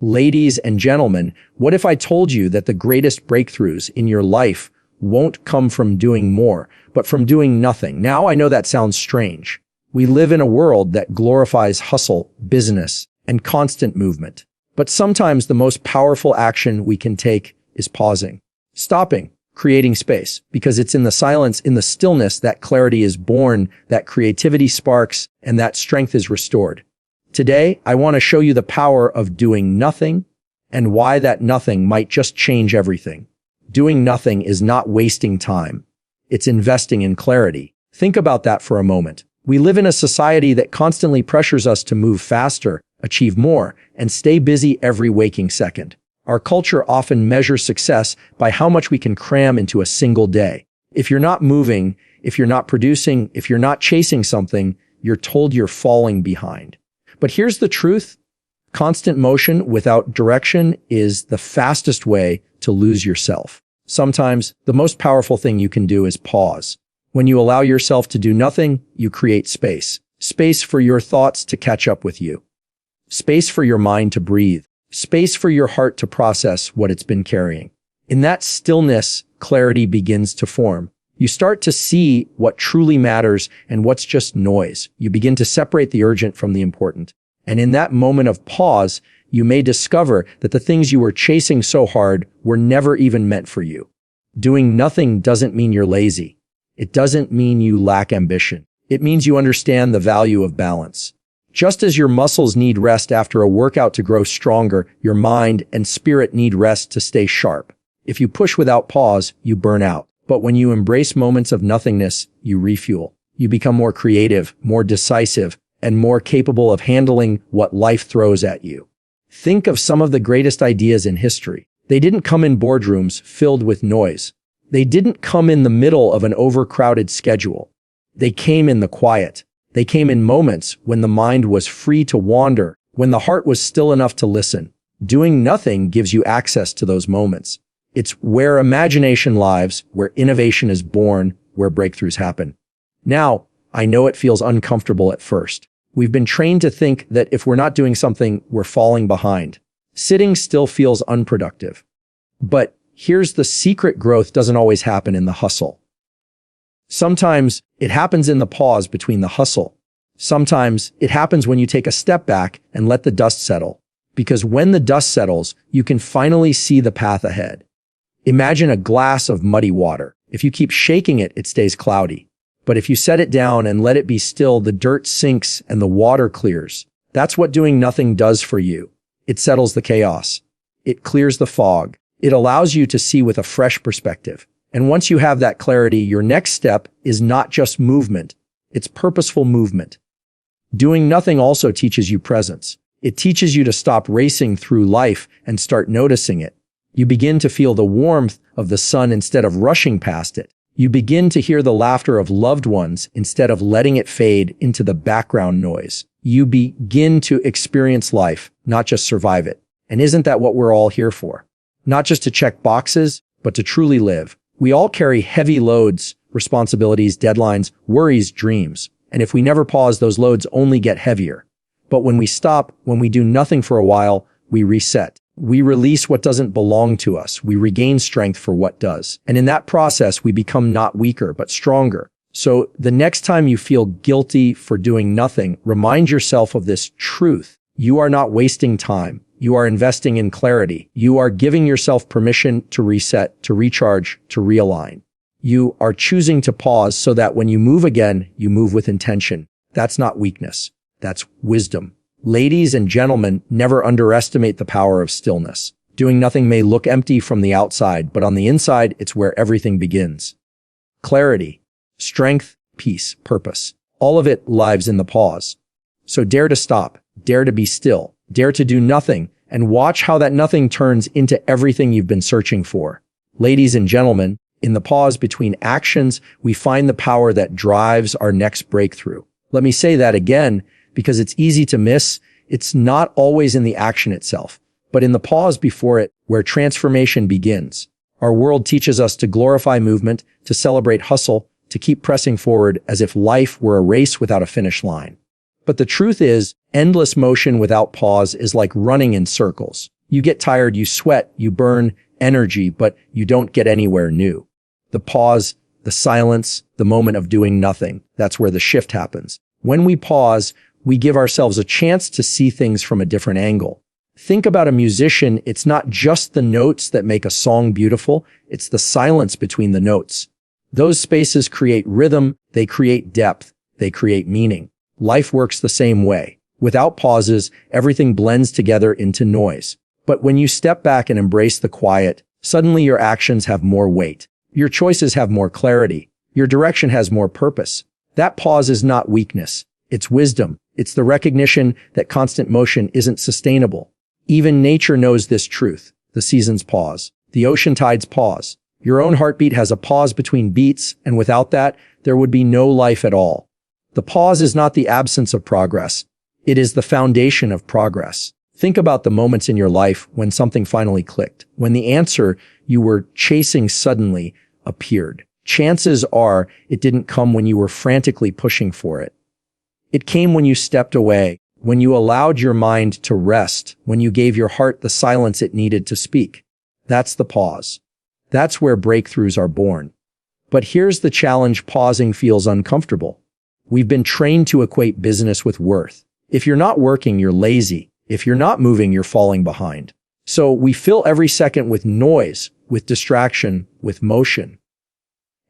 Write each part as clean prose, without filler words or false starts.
Ladies and gentlemen, what if I told you that the greatest breakthroughs in your life won't come from doing more, but from doing nothing? Now, I know that sounds strange. We live in a world that glorifies hustle, business, and constant movement. But sometimes the most powerful action we can take is pausing, stopping, creating space, because it's in the silence, in the stillness, that clarity is born, that creativity sparks, and that strength is restored. Today, I want to show you the power of doing nothing and why that nothing might just change everything. Doing nothing is not wasting time. It's investing in clarity. Think about that for a moment. We live in a society that constantly pressures us to move faster, achieve more, and stay busy every waking second. Our culture often measures success by how much we can cram into a single day. If you're not moving, if you're not producing, if you're not chasing something, you're told you're falling behind. But here's the truth. Constant motion without direction is the fastest way to lose yourself. Sometimes the most powerful thing you can do is pause. When you allow yourself to do nothing, you create space. Space for your thoughts to catch up with you. Space for your mind to breathe. Space for your heart to process what it's been carrying. In that stillness, clarity begins to form. You start to see what truly matters and what's just noise. You begin to separate the urgent from the important. And in that moment of pause, you may discover that the things you were chasing so hard were never even meant for you. Doing nothing doesn't mean you're lazy. It doesn't mean you lack ambition. It means you understand the value of balance. Just as your muscles need rest after a workout to grow stronger, your mind and spirit need rest to stay sharp. If you push without pause, you burn out. But when you embrace moments of nothingness, you refuel. You become more creative, more decisive, and more capable of handling what life throws at you. Think of some of the greatest ideas in history. They didn't come in boardrooms filled with noise. They didn't come in the middle of an overcrowded schedule. They came in the quiet. They came in moments when the mind was free to wander, when the heart was still enough to listen. Doing nothing gives you access to those moments. It's where imagination lives, where innovation is born, where breakthroughs happen. Now, I know it feels uncomfortable at first. We've been trained to think that if we're not doing something, we're falling behind. Sitting still feels unproductive. But here's the secret: growth doesn't always happen in the hustle. Sometimes it happens in the pause between the hustle. Sometimes it happens when you take a step back and let the dust settle. Because when the dust settles, you can finally see the path ahead. Imagine a glass of muddy water. If you keep shaking it, it stays cloudy. But if you set it down and let it be still, the dirt sinks and the water clears. That's what doing nothing does for you. It settles the chaos. It clears the fog. It allows you to see with a fresh perspective. And once you have that clarity, your next step is not just movement. It's purposeful movement. Doing nothing also teaches you presence. It teaches you to stop racing through life and start noticing it. You begin to feel the warmth of the sun instead of rushing past it. You begin to hear the laughter of loved ones instead of letting it fade into the background noise. You begin to experience life, not just survive it. And isn't that what we're all here for? Not just to check boxes, but to truly live. We all carry heavy loads, responsibilities, deadlines, worries, dreams. And if we never pause, those loads only get heavier. But when we stop, when we do nothing for a while, we reset. We release what doesn't belong to us. We regain strength for what does. And in that process, we become not weaker, but stronger. So the next time you feel guilty for doing nothing, remind yourself of this truth. You are not wasting time. You are investing in clarity. You are giving yourself permission to reset, to recharge, to realign. You are choosing to pause so that when you move again, you move with intention. That's not weakness. That's wisdom. Ladies and gentlemen, never underestimate the power of stillness. Doing nothing may look empty from the outside, but on the inside, it's where everything begins. Clarity, strength, peace, purpose. All of it lives in the pause. So dare to stop, dare to be still, dare to do nothing, and watch how that nothing turns into everything you've been searching for. Ladies and gentlemen, in the pause between actions, we find the power that drives our next breakthrough. Let me say that again, because it's easy to miss. It's not always in the action itself, but in the pause before it, where transformation begins. Our world teaches us to glorify movement, to celebrate hustle, to keep pressing forward as if life were a race without a finish line. But the truth is, endless motion without pause is like running in circles. You get tired, you sweat, you burn energy, but you don't get anywhere new. The pause, the silence, the moment of doing nothing, that's where the shift happens. When we pause, we give ourselves a chance to see things from a different angle. Think about a musician. It's not just the notes that make a song beautiful, it's the silence between the notes. Those spaces create rhythm, they create depth, they create meaning. Life works the same way. Without pauses, everything blends together into noise. But when you step back and embrace the quiet, suddenly your actions have more weight. Your choices have more clarity. Your direction has more purpose. That pause is not weakness. It's wisdom. It's the recognition that constant motion isn't sustainable. Even nature knows this truth. The seasons pause. The ocean tides pause. Your own heartbeat has a pause between beats, and without that, there would be no life at all. The pause is not the absence of progress. It is the foundation of progress. Think about the moments in your life when something finally clicked, when the answer you were chasing suddenly appeared. Chances are it didn't come when you were frantically pushing for it. It came when you stepped away, when you allowed your mind to rest, when you gave your heart the silence it needed to speak. That's the pause. That's where breakthroughs are born. But here's the challenge: pausing feels uncomfortable. We've been trained to equate business with worth. If you're not working, you're lazy. If you're not moving, you're falling behind. So we fill every second with noise, with distraction, with motion.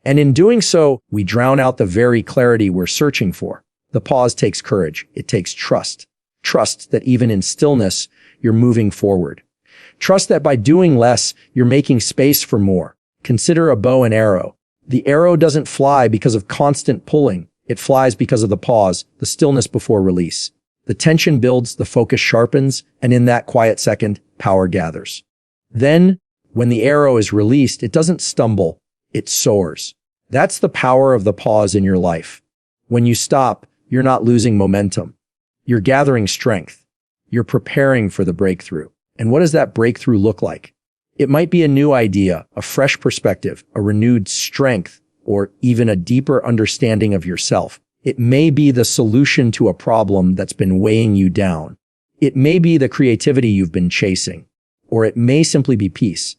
And in doing so, we drown out the very clarity we're searching for. The pause takes courage. It takes trust. Trust that even in stillness, you're moving forward. Trust that by doing less, you're making space for more. Consider a bow and arrow. The arrow doesn't fly because of constant pulling. It flies because of the pause, the stillness before release. The tension builds, the focus sharpens, and in that quiet second, power gathers. Then, when the arrow is released, it doesn't stumble, it soars. That's the power of the pause in your life. When you stop, you're not losing momentum. You're gathering strength. You're preparing for the breakthrough. And what does that breakthrough look like? It might be a new idea, a fresh perspective, a renewed strength, or even a deeper understanding of yourself. It may be the solution to a problem that's been weighing you down. It may be the creativity you've been chasing. Or it may simply be peace,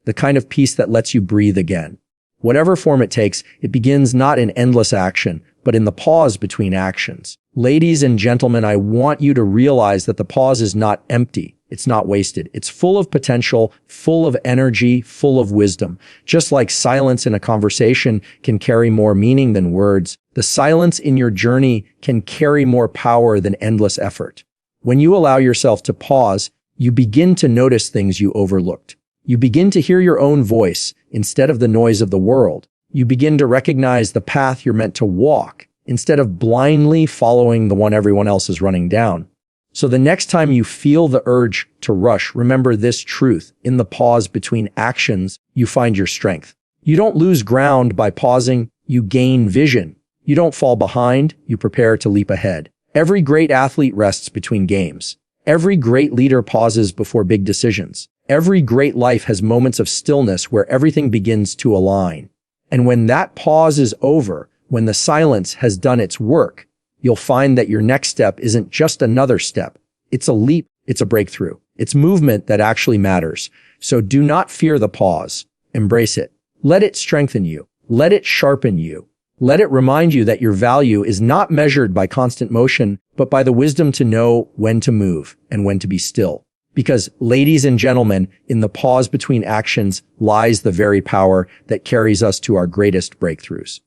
the kind of peace that lets you breathe again. Whatever form it takes, it begins not in endless action, but in the pause between actions. Ladies and gentlemen, I want you to realize that the pause is not empty. It's not wasted. It's full of potential, full of energy, full of wisdom. Just like silence in a conversation can carry more meaning than words, the silence in your journey can carry more power than endless effort. When you allow yourself to pause, you begin to notice things you overlooked. You begin to hear your own voice instead of the noise of the world. You begin to recognize the path you're meant to walk instead of blindly following the one everyone else is running down. So the next time you feel the urge to rush, remember this truth: in the pause between actions, you find your strength. You don't lose ground by pausing, you gain vision. You don't fall behind, you prepare to leap ahead. Every great athlete rests between games. Every great leader pauses before big decisions. Every great life has moments of stillness where everything begins to align. And when that pause is over, when the silence has done its work, you'll find that your next step isn't just another step. It's a leap. It's a breakthrough. It's movement that actually matters. So do not fear the pause. Embrace it. Let it strengthen you. Let it sharpen you. Let it remind you that your value is not measured by constant motion, but by the wisdom to know when to move and when to be still. Because, ladies and gentlemen, in the pause between actions lies the very power that carries us to our greatest breakthroughs.